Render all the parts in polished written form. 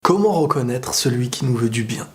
Comment reconnaître celui qui nous veut du bien?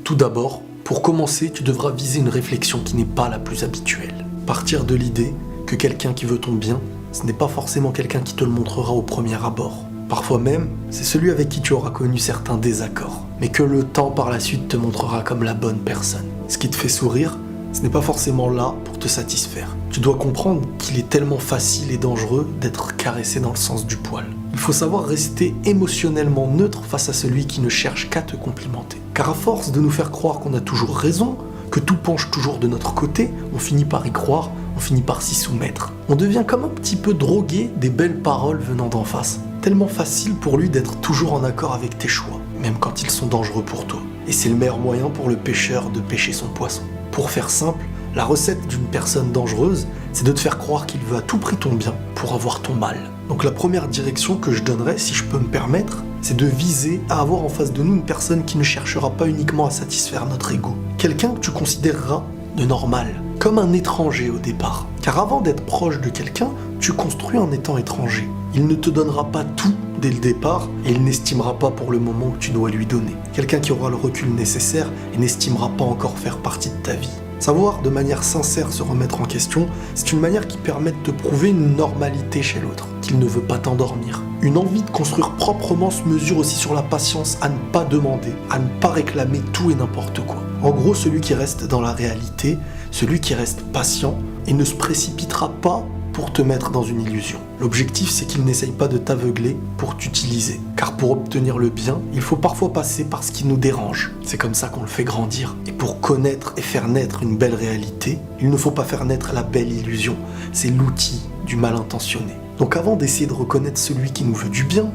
Tout d'abord, pour commencer, tu devras viser une réflexion qui n'est pas la plus habituelle. Partir de l'idée que quelqu'un qui veut ton bien, ce n'est pas forcément quelqu'un qui te le montrera au premier abord. Parfois même, c'est celui avec qui tu auras connu certains désaccords, mais que le temps par la suite te montrera comme la bonne personne. Ce qui te fait sourire, ce n'est pas forcément là pour te satisfaire. Tu dois comprendre qu'il est tellement facile et dangereux d'être caressé dans le sens du poil. Il faut savoir rester émotionnellement neutre face à celui qui ne cherche qu'à te complimenter. Car à force de nous faire croire qu'on a toujours raison, que tout penche toujours de notre côté, on finit par y croire, on finit par s'y soumettre. On devient comme un petit peu drogué des belles paroles venant d'en face. Tellement facile pour lui d'être toujours en accord avec tes choix, même quand ils sont dangereux pour toi. Et c'est le meilleur moyen pour le pêcheur de pêcher son poisson. Pour faire simple, la recette d'une personne dangereuse, c'est de te faire croire qu'il veut à tout prix ton bien pour avoir ton mal. Donc la première direction que je donnerais, si je peux me permettre, c'est de viser à avoir en face de nous une personne qui ne cherchera pas uniquement à satisfaire notre ego. Quelqu'un que tu considéreras de normal, comme un étranger au départ. Car avant d'être proche de quelqu'un, tu construis en étant étranger. Il ne te donnera pas tout dès le départ et il n'estimera pas pour le moment que tu dois lui donner. Quelqu'un qui aura le recul nécessaire et n'estimera pas encore faire partie de ta vie. Savoir de manière sincère se remettre en question, c'est une manière qui permet de te prouver une normalité chez l'autre, qu'il ne veut pas t'endormir. Une envie de construire proprement se mesure aussi sur la patience à ne pas demander, à ne pas réclamer tout et n'importe quoi. En gros, celui qui reste dans la réalité, celui qui reste patient et ne se précipitera pas pour te mettre dans une illusion. L'objectif, c'est qu'il n'essaye pas de t'aveugler pour t'utiliser. Car pour obtenir le bien, il faut parfois passer par ce qui nous dérange. C'est comme ça qu'on le fait grandir. Et pour connaître et faire naître une belle réalité, il ne faut pas faire naître la belle illusion. C'est l'outil du mal intentionné. Donc avant d'essayer de reconnaître celui qui nous veut du bien,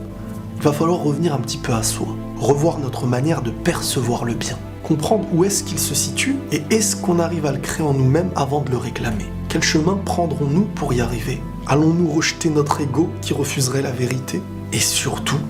il va falloir revenir un petit peu à soi. Revoir notre manière de percevoir le bien. Comprendre où est-ce qu'il se situe et est-ce qu'on arrive à le créer en nous-mêmes avant de le réclamer. Quel chemin prendrons-nous pour y arriver? Allons-nous rejeter notre ego qui refuserait la vérité? Et surtout,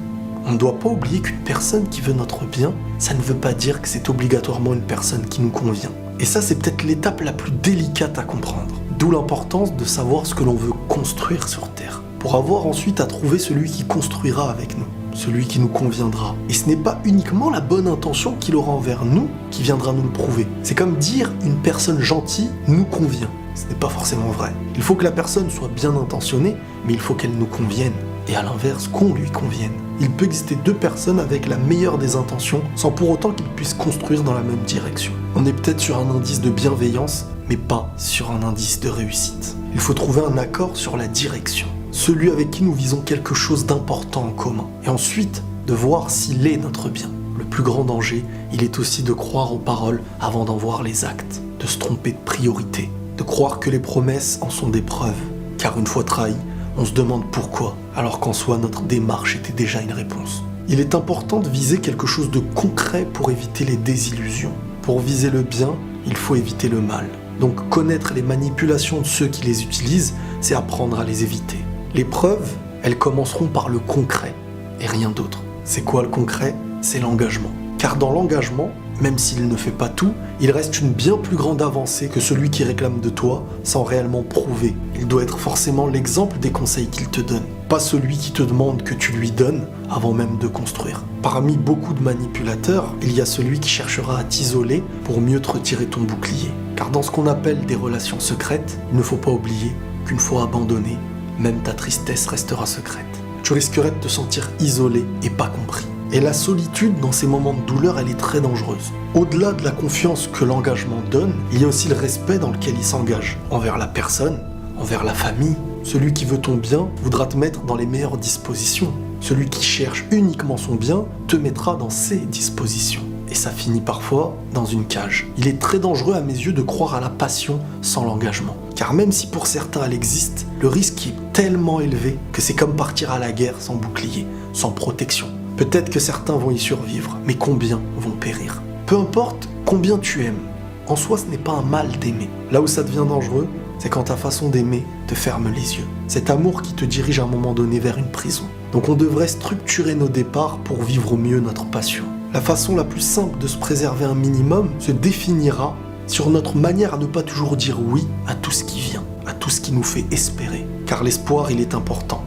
on ne doit pas oublier qu'une personne qui veut notre bien, ça ne veut pas dire que c'est obligatoirement une personne qui nous convient. Et ça, c'est peut-être l'étape la plus délicate à comprendre. D'où l'importance de savoir ce que l'on veut construire sur Terre, pour avoir ensuite à trouver celui qui construira avec nous, celui qui nous conviendra. Et ce n'est pas uniquement la bonne intention qu'il aura envers nous qui viendra nous le prouver. C'est comme dire une personne gentille nous convient. Ce n'est pas forcément vrai. Il faut que la personne soit bien intentionnée, mais il faut qu'elle nous convienne. Et à l'inverse, qu'on lui convienne. Il peut exister deux personnes avec la meilleure des intentions, sans pour autant qu'ils puissent construire dans la même direction. On est peut-être sur un indice de bienveillance, mais pas sur un indice de réussite. Il faut trouver un accord sur la direction. Celui avec qui nous visons quelque chose d'important en commun. Et ensuite, de voir s'il est notre bien. Le plus grand danger, il est aussi de croire aux paroles avant d'en voir les actes. De se tromper de priorité. De croire que les promesses en sont des preuves. Car une fois trahi, on se demande pourquoi, alors qu'en soi notre démarche était déjà une réponse. Il est important de viser quelque chose de concret pour éviter les désillusions. Pour viser le bien, il faut éviter le mal. Donc connaître les manipulations de ceux qui les utilisent, c'est apprendre à les éviter. Les preuves, elles commenceront par le concret, et rien d'autre. C'est quoi le concret? C'est l'engagement. Car dans l'engagement, même s'il ne fait pas tout, il reste une bien plus grande avancée que celui qui réclame de toi sans réellement prouver. Il doit être forcément l'exemple des conseils qu'il te donne, pas celui qui te demande que tu lui donnes avant même de construire. Parmi beaucoup de manipulateurs, il y a celui qui cherchera à t'isoler pour mieux te retirer ton bouclier. Car dans ce qu'on appelle des relations secrètes, il ne faut pas oublier qu'une fois abandonné, même ta tristesse restera secrète. Tu risquerais de te sentir isolé et pas compris. Et la solitude, dans ces moments de douleur, elle est très dangereuse. Au-delà de la confiance que l'engagement donne, il y a aussi le respect dans lequel il s'engage. Envers la personne, envers la famille. Celui qui veut ton bien voudra te mettre dans les meilleures dispositions. Celui qui cherche uniquement son bien te mettra dans ses dispositions. Et ça finit parfois dans une cage. Il est très dangereux à mes yeux de croire à la passion sans l'engagement. Car même si pour certains elle existe, le risque est tellement élevé que c'est comme partir à la guerre sans bouclier, sans protection. Peut-être que certains vont y survivre, mais combien vont périr? Peu importe combien tu aimes, en soi ce n'est pas un mal d'aimer. Là où ça devient dangereux, c'est quand ta façon d'aimer te ferme les yeux. Cet amour qui te dirige à un moment donné vers une prison. Donc on devrait structurer nos départs pour vivre au mieux notre passion. La façon la plus simple de se préserver un minimum se définira sur notre manière à ne pas toujours dire oui à tout ce qui vient, à tout ce qui nous fait espérer. car l'espoir, il est important,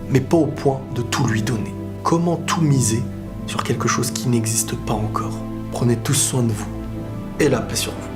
mais pas au point de tout lui donner. Comment tout miser sur quelque chose qui n'existe pas encore? Prenez tous soin de vous et la paix sur vous.